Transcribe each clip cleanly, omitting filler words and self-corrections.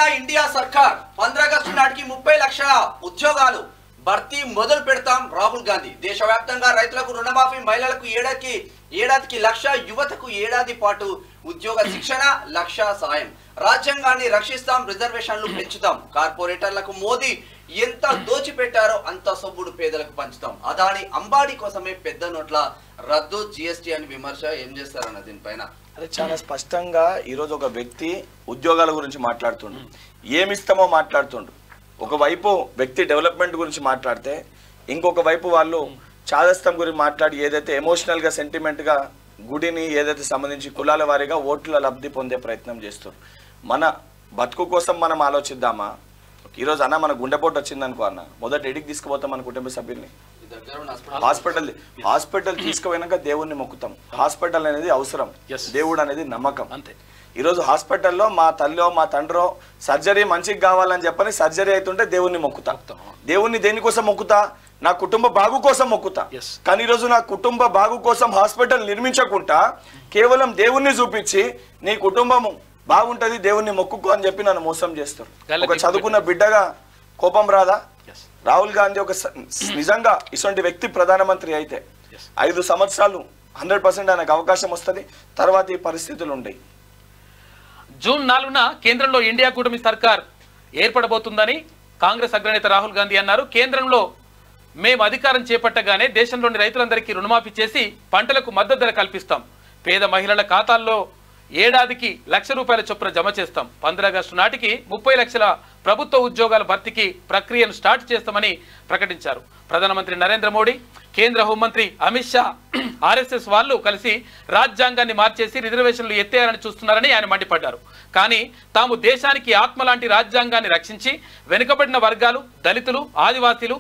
మన ఇండియా సర్కార్ 15 ఆగస్టు నాటికి 30 లక్షల ఉద్యోగాలు భర్తీ మొదలు పెడతాం రాహుల్ గాంధీ. దేశవ్యాప్తంగా రైతులకు రుణమాఫీ, మహిళలకు ఏడాదికి లక్ష, యువతకు ఏడాది పాటు ఉద్యోగ శిక్షణ, లక్ష సాయం. రాజ్యాంగాన్ని రక్షిస్తాం, రిజర్వేషన్లు పెంచుతాం. కార్పొరేటర్లకు మోదీ ఎంత దోచిపెట్టారో అంత సొమ్ముడు పేదలకు పంచుతాం. అదాని అంబానీ కోసమే పెద్ద నోట్ల రద్దు, జిఎస్టీ అని విమర్శ. ఏం చేస్తారన్న దీనిపైన? అదే చాలా స్పష్టంగా ఈరోజు ఒక వ్యక్తి ఉద్యోగాల గురించి మాట్లాడుతుండు, ఏమిస్తామో మాట్లాడుతుండు. ఒకవైపు వ్యక్తి డెవలప్మెంట్ గురించి మాట్లాడితే, ఇంకొక వైపు వాళ్ళు చాదస్తం గురించి మాట్లాడి ఏదైతే ఎమోషనల్గా సెంటిమెంట్గా గుడిని ఏదైతే సంబంధించి కులాల వారీగా ఓట్ల లబ్ధి పొందే ప్రయత్నం చేస్తారు. మన బతుకు కోసం మనం ఆలోచిద్దామా? ఈరోజు అన్న మన గుండెపోటు వచ్చిందనుకో అన్న, మొదట ఎడికి తీసుకుపోతాం మన కుటుంబ సభ్యుల్ని. హాస్పిటల్ తీసుకుపోయినాక దేవుణ్ణి మొక్కుతాం. హాస్పిటల్ అనేది అవసరం, దేవుడు అనేది నమ్మకం. అంతే. ఈరోజు హాస్పిటల్లో మా తల్లో మా తండ్రో సర్జరీ మంచిగా కావాలని చెప్పని సర్జరీ అవుతుంటే దేవుణ్ణి మొక్కుతా. దేవుణ్ణి దేనికోసం మొక్కుతా? నా కుటుంబ బాగు కోసం మొక్కుతా. కానీ ఈరోజు నా కుటుంబ బాగు కోసం హాస్పిటల్ నిర్మించకుండా కేవలం దేవుణ్ణి చూపించి నీ కుటుంబం బాగుంటది దేవుణ్ణి మొక్కుకో అని చెప్పి నన్ను మోసం చేస్తారు. ఒక చదువుకున్న బిడ్డగా కోపం రాదా? రాహుల్ గాంధీ ఒక నిజంగా ఇటువంటి వ్యక్తి ప్రధానమంత్రి అయితే 5 సంవత్సరాలు 100% ఆయనకు అవకాశం వస్తుంది. తర్వాత ఈ పరిస్థితులు ఉంటాయి. జూన్ 4న కేంద్రంలో ఇండియా కూటమి సర్కార్ ఏర్పడబోతుందని కాంగ్రెస్ అగ్రనేత రాహుల్ గాంధీ అన్నారు. కేంద్రంలో మేము అధికారం చేపట్టగానే దేశంలోని రైతులందరికీ రుణమాఫీ చేసి పంటలకు మద్దతు ధర కల్పిస్తాం. పేద మహిళల ఖాతాల్లో ఏడాదికి ₹1,00,000 చొప్పున జమ చేస్తాం. 15 ఆగస్టు నాటికి 30 లక్షల ప్రభుత్వ ఉద్యోగాల భర్తీకి ప్రక్రియను స్టార్ట్ చేస్తామని ప్రకటించారు. ప్రధానమంత్రి నరేంద్ర మోడీ, కేంద్ర హోంమంత్రి అమిత్ షా, ఆర్ఎస్ఎస్ వాళ్ళు కలిసి రాజ్యాంగాన్ని మార్చేసి రిజర్వేషన్లు ఎత్తేయాలని చూస్తున్నారని ఆయన మండిపడ్డారు. కానీ తాము దేశానికి ఆత్మలాంటి రాజ్యాంగాన్ని రక్షించి వెనుకబడిన వర్గాలు, దళితులు, ఆదివాసీలు,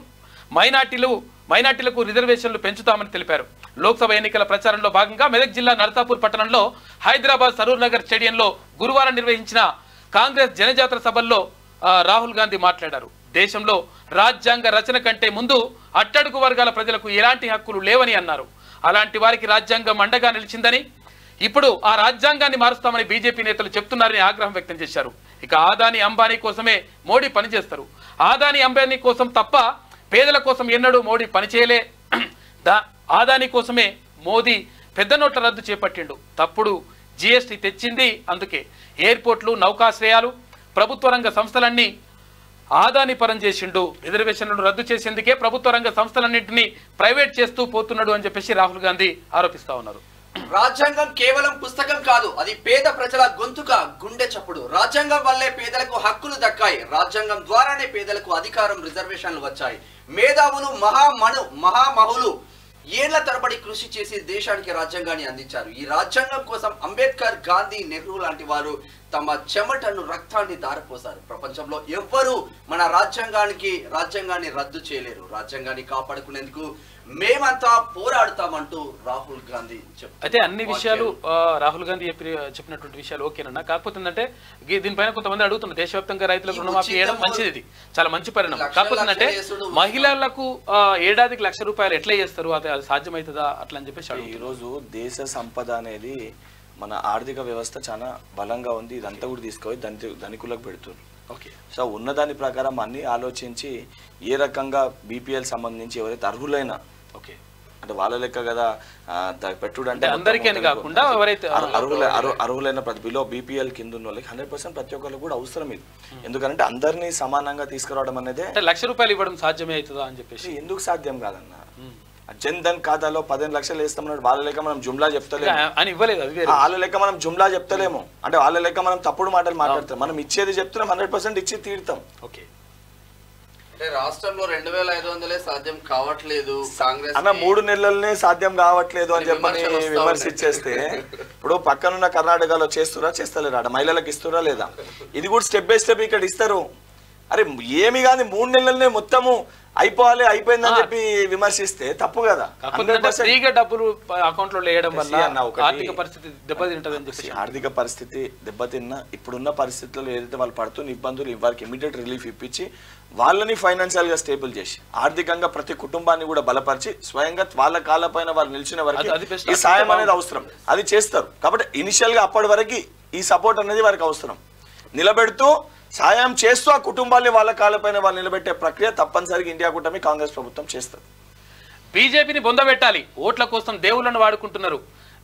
మైనార్టీలకు రిజర్వేషన్లు పెంచుతామని తెలిపారు. లోక్సభ ఎన్నికల ప్రచారంలో భాగంగా మెదక్ జిల్లా నర్సాపూర్ పట్టణంలో హైదరాబాద్ సరూర్ నగర్ స్టేడియంలో గురువారం నిర్వహించిన కాంగ్రెస్ జనజాతర సభల్లో రాహుల్ గాంధీ మాట్లాడారు. దేశంలో రాజ్యాంగ రచన కంటే ముందు అట్టడుగు వర్గాల ప్రజలకు ఎలాంటి హక్కులు లేవని అన్నారు. అలాంటి వారికి రాజ్యాంగం అండగా నిలిచిందని, ఇప్పుడు ఆ రాజ్యాంగాన్ని మారుస్తామని బీజేపీ నేతలు చెప్తున్నారని ఆగ్రహం వ్యక్తం చేశారు. ఇక ఆదాని అంబానీ కోసమే మోడీ పనిచేస్తారు. ఆదాని అంబానీ కోసం తప్ప పేదల కోసం ఎన్నడూ మోడీ పనిచేయలే. ఆదాని కోసమే మోదీ పెద్ద నోట్ల రద్దు చేపట్టిండు. తప్పుడు జిఎస్టీ తెచ్చింది అందుకే. ఎయిర్పోర్ట్లు, నౌకాశ్రయాలు, ప్రభుత్వ రంగ సంస్థలన్నీ ఆదాని పరం చేసిండు. రిజర్వేషన్లను రద్దు చేసేందుకే ప్రభుత్వ రంగ సంస్థలన్నింటినీ ప్రైవేట్ చేస్తూ పోతున్నాడు అని చెప్పేసి రాహుల్ గాంధీ ఆరోపిస్తా ఉన్నారు. రాజ్యాంగం కేవలం పుస్తకం కాదు, అది పేద ప్రజల గొంతుక, గుండె చప్పుడు. రాజ్యాంగం వల్లే పేదలకు హక్కులు దక్కాయి. రాజ్యాంగం ద్వారానే పేదలకు అధికారం, రిజర్వేషన్లు వచ్చాయి. మేధావులు, మహామహులు ఏళ్ల తరబడి కృషి చేసి దేశానికి రాజ్యాంగాన్ని అందించారు. ఈ రాజ్యాంగం కోసం అంబేద్కర్, గాంధీ, నెహ్రూ లాంటి వారు తమ చెమటను, రక్తాన్ని దారిపోసారు. ప్రపంచంలో ఎవ్వరూ మన రాజ్యాంగాన్ని రద్దు చేయలేరు. రాజ్యాంగాన్ని కాపాడుకునేందుకు మేమంతా పోరాడుతామంటూ రాహుల్ గాంధీ చెప్పారు. అయితే అన్ని విషయాలు రాహుల్ గాంధీ చెప్పినటువంటి విషయాలు ఓకేనన్నా. కాకపోతే ఏంటంటే దీనిపైన కొంతమంది అడుగుతున్నారు, దేశవ్యాప్తంగా రైతులకు రుణమాఫీ చేయడం మంచిది, ఇది చాలా మంచి పరిణామం. కాకపోతే అంటే మహిళలకు ఏడాదికి ₹1,00,000 ఎట్లా చేస్తారు, అది సాధ్యమవుతుందా అట్లా అని చెప్పేసి. ఈరోజు దేశ సంపద అనేది మన ఆర్థిక వ్యవస్థ చాలా బలంగా ఉంది. ఇదంతా కూడా తీసుకొని ధనికులకు పెడుతుంది. ఓకే, సో ఉన్నదాని ప్రకారం అన్ని ఆలోచించి ఏ రకంగా బీపీఎల్ సంబంధించి ఎవరైతే అర్హులైన, ఓకే అంటే వాళ్ళ లెక్క కదా పెట్టుడు అంటే అందరికీ కాకుండా ఎవరైతే అర్హులైన బిలో బీపీఎల్ కింద ఉన్న వాళ్ళకి 100% ప్రతి ఒక్కరికి కూడా అవసరం ఇది. ఎందుకంటే అందరినీ సమానంగా తీసుకురావడం అనేది ₹1,00,000 ఇవ్వడం సాధ్యమే అవుతుందా అని చెప్పేసి. ఎందుకు సాధ్యం కాదన్న? జన్ ధన్ ఖాతాలో 15 లక్షలు వేస్తామన్నాడు. వాళ్ళ లెక్క మనం జుమ్లా చెప్తలేము అని ఇవ్వలేదు. వాళ్ళ లెక్క మనం జుమ్లా చెప్తలేము, అంటే వాళ్ళ లెక్క మనం తప్పుడు మాటలు మాట్లాడతాం. మనం ఇచ్చేది చెప్తున్నాం, 100% ఇచ్చి తీరుతాం. ఓకే, అంటే రాష్ట్రంలో 2,500 సాధ్యం కావట్లేదు. కాంగ్రెస్ అన్న 3 నెలలనే సాధ్యం కావట్లేదు అని చెప్పని విమర్శించేస్తే, ఇప్పుడు పక్కనున్న కర్ణాటకలో చేస్తలేరా? మహిళలకు ఇస్తురా లేదా? ఇది కూడా స్టెప్ బై స్టెప్ ఇక్కడ ఇస్తారు. అరే ఏమి కాదు, 3 నెలలనే మొత్తము అయిపోయిందని చెప్పి విమర్శిస్తే తప్పు కదా. ఫ్రీగా డబ్బులు అకౌంట్ లో వేయడం వల్ల ఆర్థిక పరిస్థితి దెబ్బతింటదని చెప్పి. ఆర్థిక పరిస్థితి దెబ్బతిన్నా ఇప్పుడున్న పరిస్థితుల్లో ఏదైతే వాళ్ళు పడుతున్న ఇబ్బందులు వారికి ఇమీడియట్ రిలీఫ్ ఇప్పించి వాళ్ళని ఫైనాన్షియల్ గా స్టేబుల్ చేసి ఆర్థికంగా ప్రతి కుటుంబాన్ని కూడా బలపరిచి స్వయంగా వాళ్ళ కాళ్ళపైన వాళ్ళు నిలిచిన వరకు ఈ సాయం అనేది అవసరం, అది చేస్తారు. కాబట్టి ఇనిషియల్ గా అప్పటి వరకు ఈ సపోర్ట్ అనేది వారికి అవసరం. నిలబెడుతూ సాయం చేస్తూ ఆ కుటుంబాన్ని వాళ్ళ కాళ్ళపైన వాళ్ళు నిలబెట్టే ప్రక్రియ తప్పనిసరిగా ఇండియా కూటమి కాంగ్రెస్ ప్రభుత్వం చేస్తుంది. బీజేపీని బొందబెట్టాలి, ఓట్ల కోసం దేవుళ్లను వాడుకుంటున్నారు,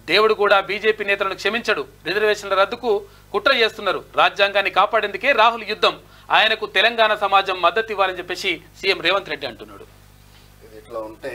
దేవుడు కూడా బీజేపీ నేతలను క్షమించడు, రిజర్వేషన్ల రద్దుకు కుట్ర చేస్తున్నారు, రాజ్యాంగాన్ని కాపాడేందుకే రాహుల్ యుద్ధం, ఆయనకు తెలంగాణ సమాజం మద్దతు ఇవ్వాలని చెప్పేసి సీఎం రేవంత్ రెడ్డి అంటున్నాడు. ఇది ఇట్లా ఉంటే